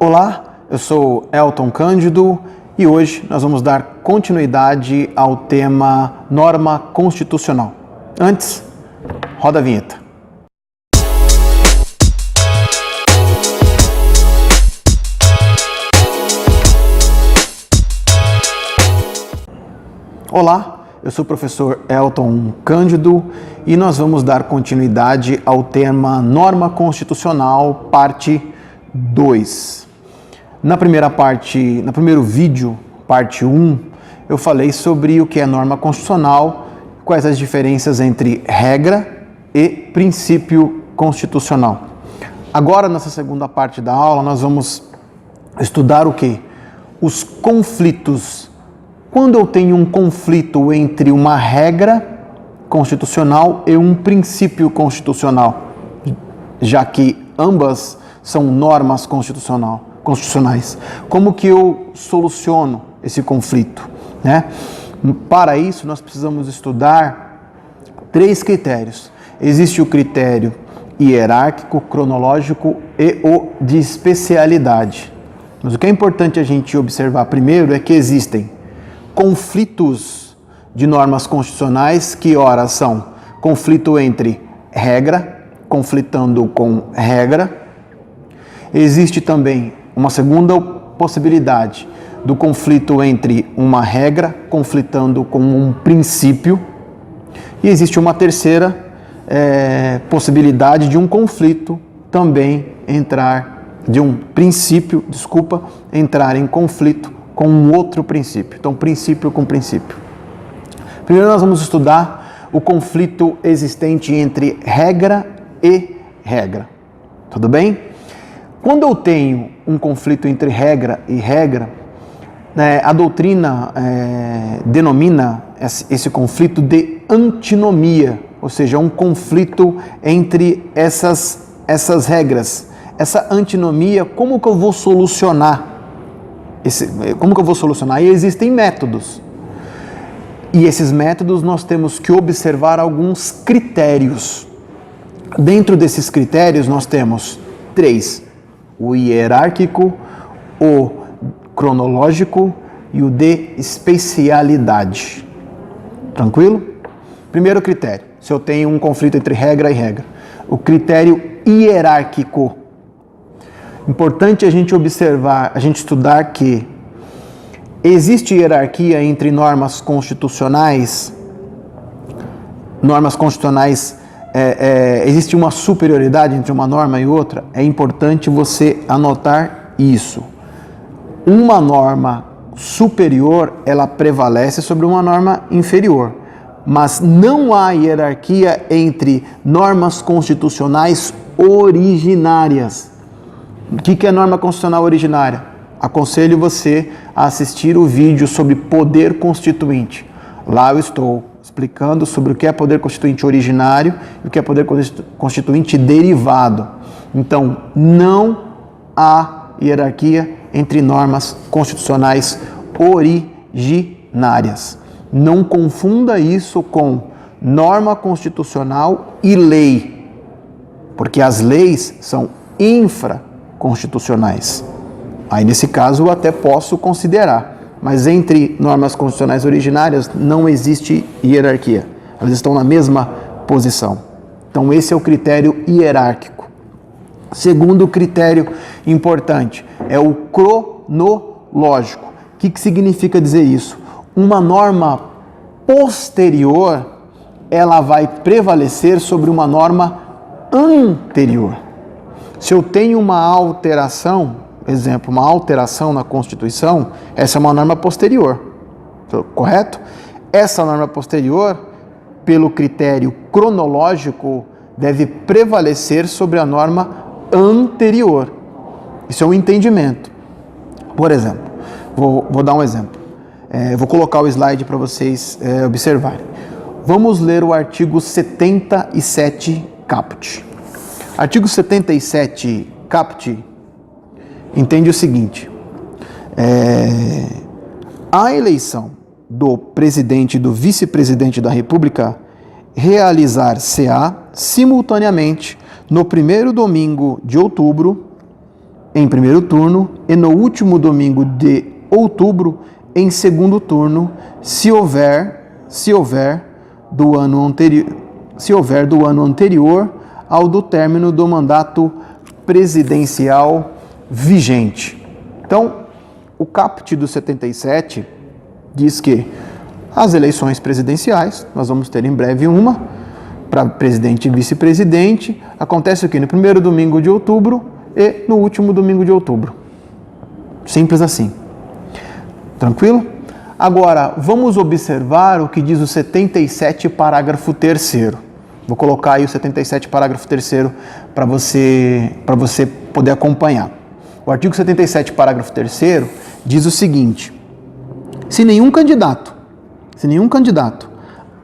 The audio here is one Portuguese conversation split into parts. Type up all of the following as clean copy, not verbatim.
Olá, eu sou Elton Cândido e hoje nós vamos dar continuidade ao tema norma constitucional. Antes, roda a vinheta. Olá, eu sou o professor Elton Cândido e nós vamos dar continuidade ao tema norma constitucional, parte 2. No primeiro vídeo, parte 1, eu falei sobre o que é norma constitucional, quais as diferenças entre regra e princípio constitucional. Agora, nessa segunda parte da aula, nós vamos estudar o quê? Os conflitos. Quando eu tenho um conflito entre uma regra constitucional e um princípio constitucional, já que ambas são normas constitucionais, como que eu soluciono esse conflito, né? Para isso, nós precisamos estudar 3 critérios. Existe o critério hierárquico, cronológico e o de especialidade. Mas o que é importante a gente observar primeiro é que existem conflitos de normas constitucionais que, ora, são conflito entre regra, conflitando com regra. Existe também uma segunda possibilidade do conflito entre uma regra conflitando com um princípio. E existe uma terceira possibilidade de um conflito também entrar em conflito com um outro princípio. Então, princípio com princípio. Primeiro nós vamos estudar o conflito existente entre regra e regra. Tudo bem? Quando eu tenho um conflito entre regra e regra, a doutrina denomina esse conflito de antinomia, ou seja, um conflito entre essas regras. Essa antinomia, como que eu vou solucionar? E existem métodos. E esses métodos nós temos que observar alguns critérios. Dentro desses critérios nós temos 3. O hierárquico, o cronológico e o de especialidade. Tranquilo? Primeiro critério, se eu tenho um conflito entre regra e regra. O critério hierárquico. Importante a gente observar, a gente estudar que existe hierarquia entre normas constitucionais. Existe uma superioridade entre uma norma e outra. É importante você anotar isso. Uma norma superior, ela prevalece sobre uma norma inferior. Mas não há hierarquia entre normas constitucionais originárias. O que é norma constitucional originária? Aconselho você a assistir o vídeo sobre poder constituinte. Lá eu estou explicando sobre o que é poder constituinte originário e o que é poder constituinte derivado. Então, não há hierarquia entre normas constitucionais originárias. Não confunda isso com norma constitucional e lei, porque as leis são infraconstitucionais. Aí, nesse caso, eu até posso considerar, mas entre normas constitucionais originárias não existe hierarquia. Elas estão na mesma posição. Então, esse é o critério hierárquico. Segundo critério importante é o cronológico. O que significa dizer isso? Uma norma posterior, ela vai prevalecer sobre uma norma anterior. Se eu tenho uma alteração, exemplo, uma alteração na Constituição, essa é uma norma posterior, correto? Essa norma posterior, pelo critério cronológico, deve prevalecer sobre a norma anterior. Isso é um entendimento. Por exemplo, vou dar um exemplo. Vou colocar o slide para vocês observarem. Vamos ler o artigo 77 caput. Artigo 77 caput entende o seguinte: a eleição do presidente e do vice-presidente da República realizar-se-á simultaneamente no primeiro domingo de outubro em primeiro turno e no último domingo de outubro em segundo turno, se houver do ano anterior ao do término do mandato presidencial vigente. Então, o caput do 77 diz que as eleições presidenciais, nós vamos ter em breve uma, para presidente e vice-presidente, acontece aqui no primeiro domingo de outubro e no último domingo de outubro. Simples assim. Tranquilo? Agora, vamos observar o que diz o 77, parágrafo 3º. Vou colocar aí o 77, parágrafo 3º para você poder acompanhar. O artigo 77, parágrafo 3º diz o seguinte: se nenhum candidato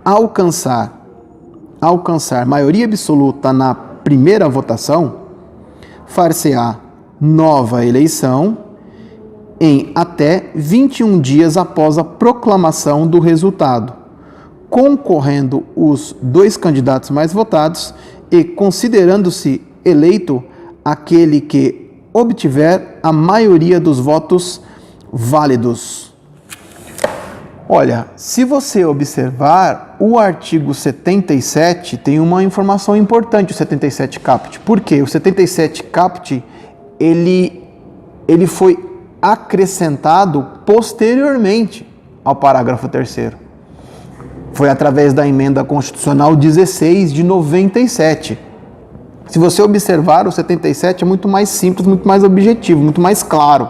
alcançar maioria absoluta na primeira votação, far-se-á nova eleição em até 21 dias após a proclamação do resultado, concorrendo os 2 candidatos mais votados e considerando-se eleito aquele que obtiver a maioria dos votos válidos. Olha, se você observar, o artigo 77 tem uma informação importante, o 77 caput. Por quê? O 77 caput, ele foi acrescentado posteriormente ao parágrafo 3º. Foi através da emenda constitucional 16 de 97. Se você observar, o 77 é muito mais simples, muito mais objetivo, muito mais claro.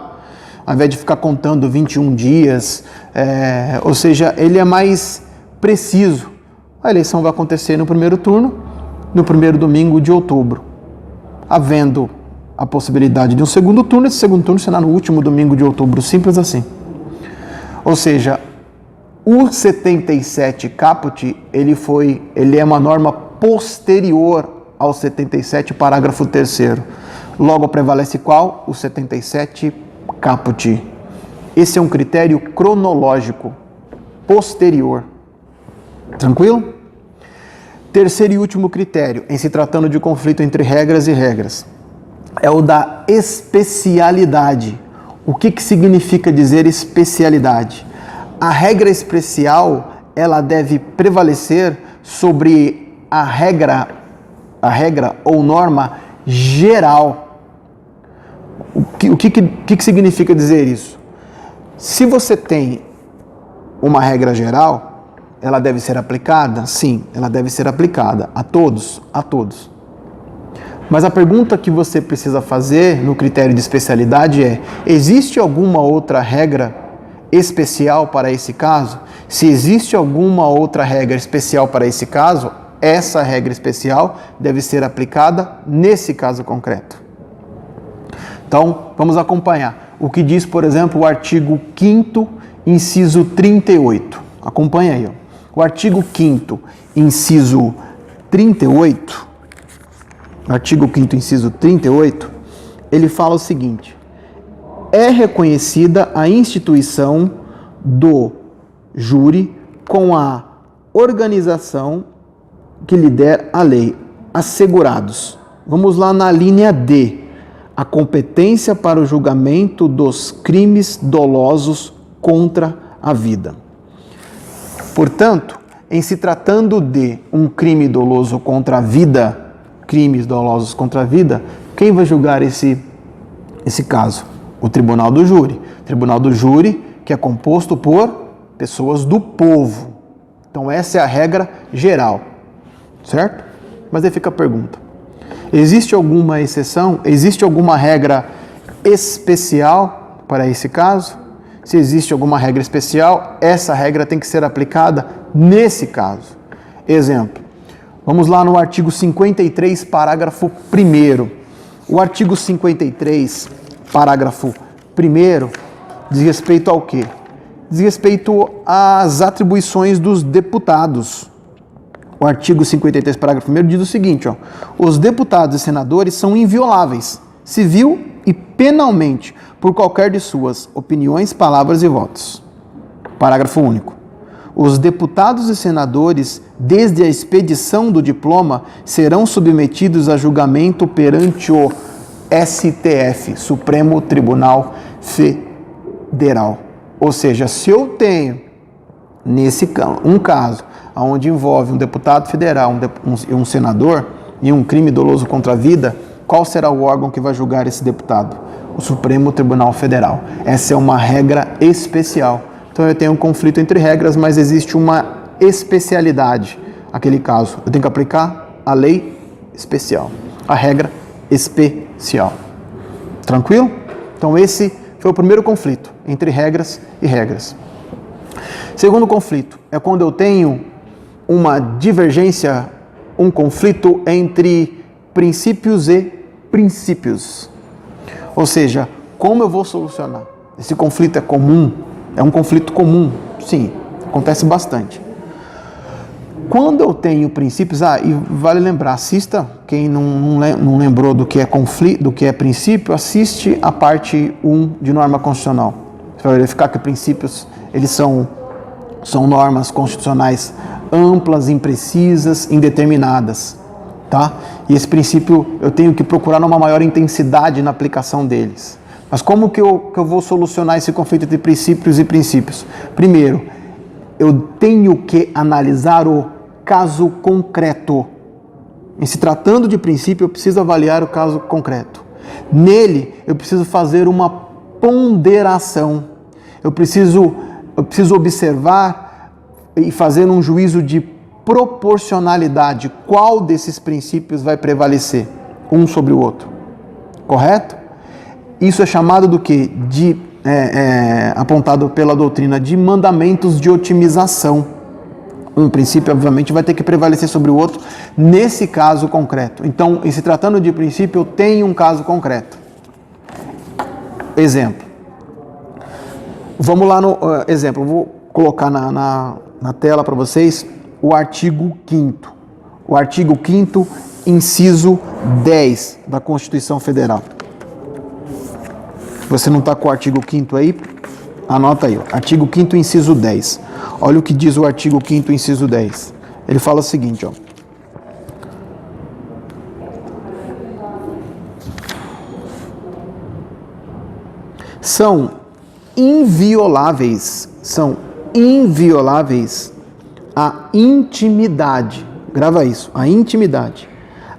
Ao invés de ficar contando 21 dias, ou seja, ele é mais preciso. A eleição vai acontecer no primeiro turno, no primeiro domingo de outubro. Havendo a possibilidade de um segundo turno, esse segundo turno será no último domingo de outubro, simples assim. Ou seja, o 77 caput, ele é uma norma posterior ao 77, parágrafo 3º. Logo prevalece qual? O 77 caput. Esse é um critério cronológico, posterior. Tranquilo? Terceiro e último critério, em se tratando de conflito entre regras e regras, é o da especialidade. O que significa dizer especialidade? A regra especial, ela deve prevalecer sobre a regra ou norma geral. O que significa dizer isso? Se você tem uma regra geral, ela deve ser aplicada? Sim, ela deve ser aplicada a todos. Mas a pergunta que você precisa fazer no critério de especialidade é: existe alguma outra regra especial para esse caso? Se existe alguma outra regra especial para esse caso, essa regra especial deve ser aplicada nesse caso concreto. Então, vamos acompanhar o que diz, por exemplo, o artigo 5º, inciso 38. Acompanha aí. O artigo 5º, inciso 38, artigo 5º, inciso 38, ele fala o seguinte: é reconhecida a instituição do júri com a organização que lhe der a lei, assegurados. Vamos lá na linha D. A competência para o julgamento dos crimes dolosos contra a vida. Portanto, em se tratando de um crime doloso contra a vida, crimes dolosos contra a vida, quem vai julgar esse caso? O Tribunal do Júri. Tribunal do Júri, que é composto por pessoas do povo. Então, essa é a regra geral. Certo? Mas aí fica a pergunta: existe alguma exceção? Existe alguma regra especial para esse caso? Se existe alguma regra especial, essa regra tem que ser aplicada nesse caso. Exemplo, vamos lá no artigo 53, parágrafo 1º. O artigo 53, parágrafo 1º, diz respeito ao quê? Diz respeito às atribuições dos deputados. O artigo 53, parágrafo 1º diz o seguinte: os deputados e senadores são invioláveis, civil e penalmente, por qualquer de suas opiniões, palavras e votos. Parágrafo único. Os deputados e senadores, desde a expedição do diploma, serão submetidos a julgamento perante o STF, Supremo Tribunal Federal. Ou seja, se eu tenho um caso onde envolve um deputado federal e um senador e um crime doloso contra a vida, qual será o órgão que vai julgar esse deputado? O Supremo Tribunal Federal. Essa é uma regra especial. Então eu tenho um conflito entre regras, mas existe uma especialidade. Aquele caso, eu tenho que aplicar a lei especial, a regra especial. Tranquilo? Então esse foi o primeiro conflito entre regras e regras. Segundo conflito é quando eu tenho uma divergência, um conflito entre princípios e princípios. Ou seja, como eu vou solucionar? Esse conflito é comum? É um conflito comum? Sim, acontece bastante. Quando eu tenho princípios, e vale lembrar, assista, quem não lembrou do que é conflito, do que é princípio, assiste a parte 1 de norma constitucional. Você vai verificar que princípios, eles são normas constitucionais amplas, imprecisas, indeterminadas, tá? E esse princípio eu tenho que procurar uma maior intensidade na aplicação deles. Mas como que eu vou solucionar esse conflito entre princípios e princípios? Primeiro, eu tenho que analisar o caso concreto. Em se tratando de princípio, eu preciso avaliar o caso concreto. Nele, eu preciso fazer uma ponderação. Eu preciso observar e fazer um juízo de proporcionalidade. Qual desses princípios vai prevalecer um sobre o outro? Correto? Isso é chamado do quê? Apontado pela doutrina de mandamentos de otimização. Um princípio, obviamente, vai ter que prevalecer sobre o outro nesse caso concreto. Então, em se tratando de princípio, eu tenho um caso concreto. Exemplo. Vamos lá no exemplo. Eu vou colocar na tela para vocês o artigo 5º. O artigo 5º, inciso 10 da Constituição Federal. Se você não está com o artigo 5º aí, anota aí. Artigo 5º, inciso 10. Olha o que diz o artigo 5º, inciso 10. Ele fala o seguinte, São invioláveis a intimidade, grava isso, a intimidade,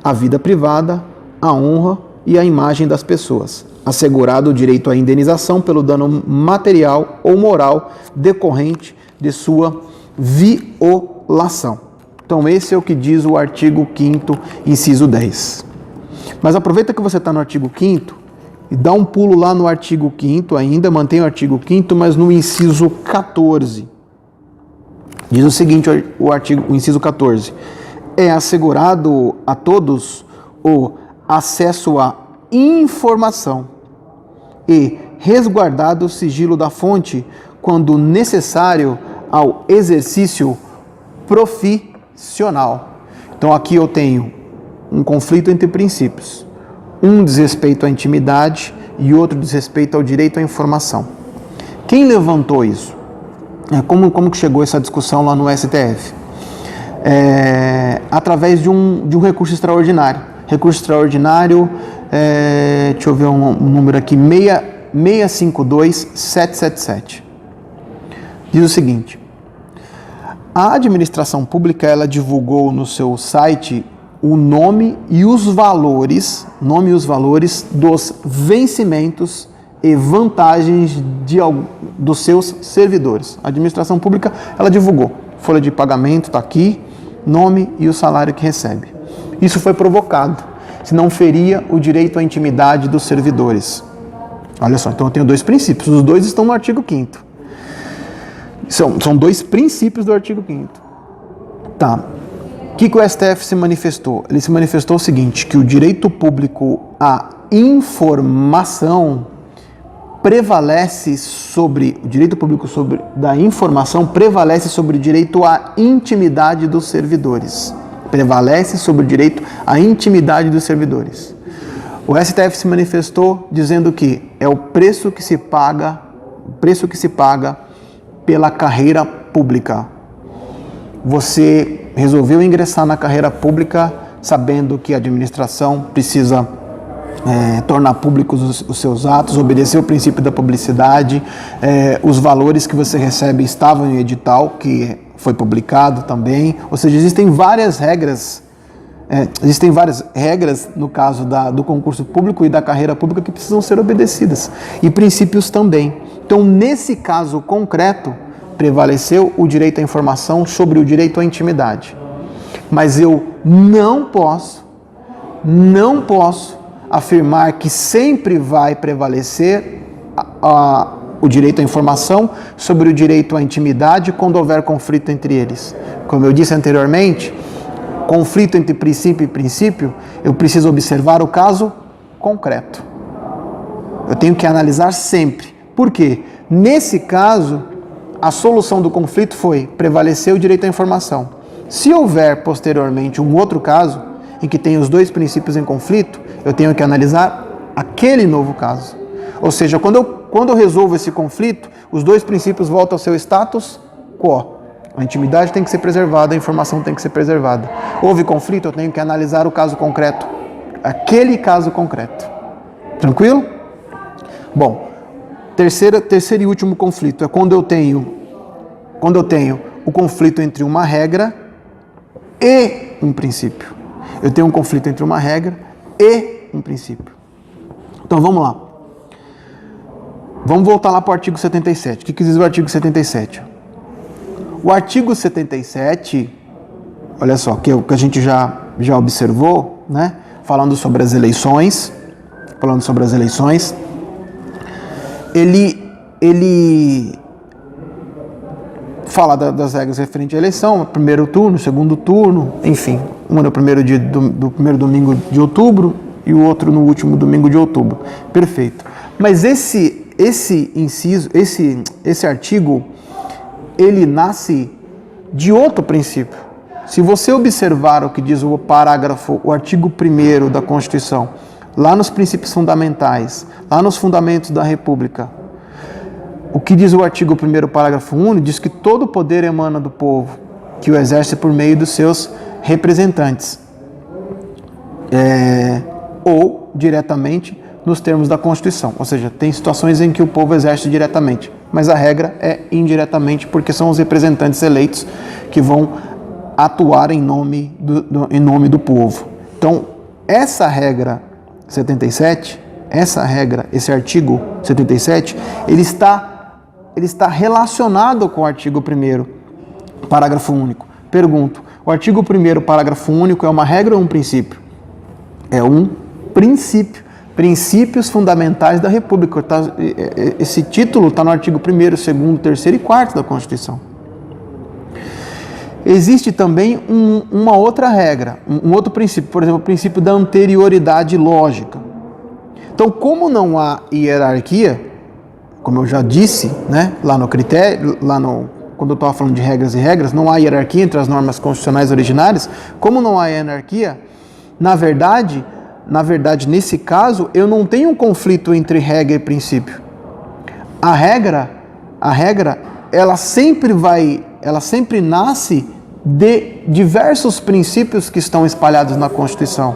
a vida privada, a honra e a imagem das pessoas, assegurado o direito à indenização pelo dano material ou moral decorrente de sua violação. Então esse é o que diz o artigo 5º, inciso 10. Mas aproveita que você está no artigo 5º e dá um pulo lá no artigo 5º ainda, mantém o artigo 5º, mas no inciso 14. Diz o seguinte, o inciso 14. É assegurado a todos o acesso à informação e resguardado o sigilo da fonte quando necessário ao exercício profissional. Então aqui eu tenho um conflito entre princípios. Um diz respeito à intimidade e outro diz respeito ao direito à informação. Quem levantou isso? Como que chegou essa discussão lá no STF? Através de um recurso extraordinário. Recurso extraordinário, deixa eu ver um número aqui, 652.777. Diz o seguinte: a administração pública, ela divulgou no seu site o nome e os valores dos vencimentos e vantagens dos seus servidores. A administração pública, ela divulgou. Folha de pagamento está aqui, nome e o salário que recebe. Isso foi provocado, senão feria o direito à intimidade dos servidores. Olha só, então eu tenho dois princípios, os dois estão no artigo 5º. São dois princípios do artigo 5º. Tá. O que o STF se manifestou? Ele se manifestou o seguinte, que o direito público à informação prevalece sobre, o direito público da informação prevalece sobre o direito à intimidade dos servidores. Prevalece sobre o direito à intimidade dos servidores. O STF se manifestou dizendo que é o preço que se paga pela carreira pública. Você resolveu ingressar na carreira pública sabendo que a administração precisa tornar públicos os seus atos, obedecer o princípio da publicidade, os valores que você recebe estavam em edital, que foi publicado também, ou seja, existem várias regras no caso do concurso público e da carreira pública que precisam ser obedecidas, e princípios também. Então, nesse caso concreto, prevaleceu o direito à informação sobre o direito à intimidade. Mas eu não posso afirmar que sempre vai prevalecer o direito à informação sobre o direito à intimidade quando houver conflito entre eles. Como eu disse anteriormente, conflito entre princípio e princípio, eu preciso observar o caso concreto. Eu tenho que analisar sempre. Por quê? Nesse caso, a solução do conflito foi prevalecer o direito à informação. Se houver posteriormente um outro caso em que tem os dois princípios em conflito, eu tenho que analisar aquele novo caso. Ou seja, quando eu resolvo esse conflito, os dois princípios voltam ao seu status quo. A intimidade tem que ser preservada, a informação tem que ser preservada. Houve conflito, eu tenho que analisar o caso concreto, aquele caso concreto. Tranquilo? Bom, terceiro e último conflito é quando eu tenho o conflito entre uma regra e um princípio. Eu tenho um conflito entre uma regra e um princípio. Então vamos lá. Vamos voltar lá para o artigo 77. O que diz o artigo 77? O artigo 77, olha só, que a gente já observou, né? Falando sobre as eleições, ele fala das regras referentes à eleição, primeiro turno, segundo turno, enfim, um no primeiro dia do primeiro domingo de outubro e o outro no último domingo de outubro. Perfeito. Mas esse artigo, ele nasce de outro princípio. Se você observar o que diz o artigo 1º da Constituição, lá nos princípios fundamentais, lá nos fundamentos da República, o que diz o artigo 1º, parágrafo 1, diz que todo poder emana do povo, que o exerce por meio dos seus representantes, ou diretamente nos termos da Constituição. Ou seja, tem situações em que o povo exerce diretamente, mas a regra é indiretamente, porque são os representantes eleitos que vão atuar em nome do povo. Então, essa regra 77, esse artigo 77, ele está relacionado com o artigo 1º, parágrafo único. Pergunto, o artigo 1º, parágrafo único é uma regra ou um princípio? É um princípio. Princípios fundamentais da República. Esse título está no artigo 1º, 2º, 3º e 4º da Constituição. Existe também uma outra regra, um outro princípio, por exemplo, o princípio da anterioridade lógica. Então, como não há hierarquia, como eu já disse, né, quando eu estava falando de regras e regras, não há hierarquia entre as normas constitucionais originárias. Como não há hierarquia, na verdade, nesse caso, eu não tenho um conflito entre regra e princípio. A regra, ela sempre nasce de diversos princípios que estão espalhados na Constituição.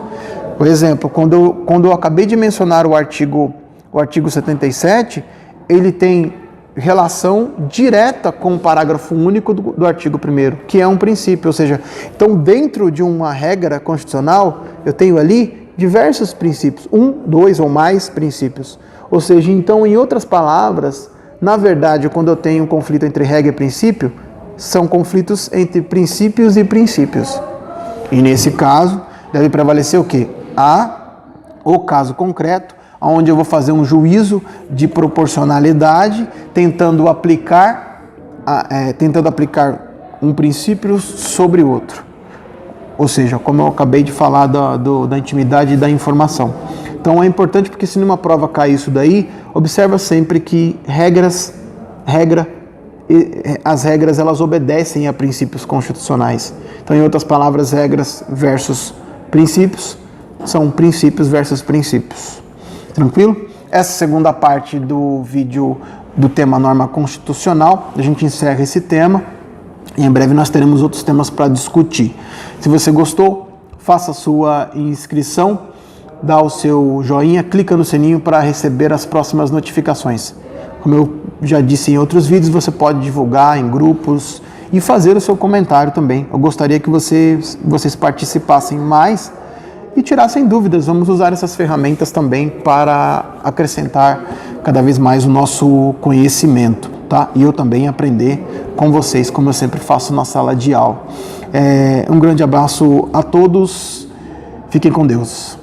Por exemplo, quando eu acabei de mencionar o artigo 77, ele tem relação direta com o parágrafo único do artigo 1º, que é um princípio, ou seja, então dentro de uma regra constitucional, eu tenho ali diversos princípios, 1, 2 ou mais princípios. Ou seja, então, em outras palavras, na verdade, quando eu tenho um conflito entre regra e princípio, são conflitos entre princípios e princípios. E nesse caso, deve prevalecer o quê? O caso concreto, onde eu vou fazer um juízo de proporcionalidade, tentando aplicar um princípio sobre o outro. Ou seja, como eu acabei de falar da intimidade e da informação. Então é importante porque se numa prova cai isso daí, observa sempre que as regras elas obedecem a princípios constitucionais. Então, em outras palavras, regras versus princípios são princípios versus princípios. Tranquilo? Essa segunda parte do vídeo do tema norma constitucional, a gente encerra esse tema e em breve nós teremos outros temas para discutir. Se você gostou, faça a sua inscrição dá o seu joinha, clica no sininho para receber as próximas notificações. Como eu já disse em outros vídeos, você pode divulgar em grupos e fazer o seu comentário também. Eu gostaria que vocês participassem mais e tirassem dúvidas. Vamos usar essas ferramentas também para acrescentar cada vez mais o nosso conhecimento, tá? E eu também aprender com vocês, como eu sempre faço na sala de aula. Um grande abraço a todos. Fiquem com Deus.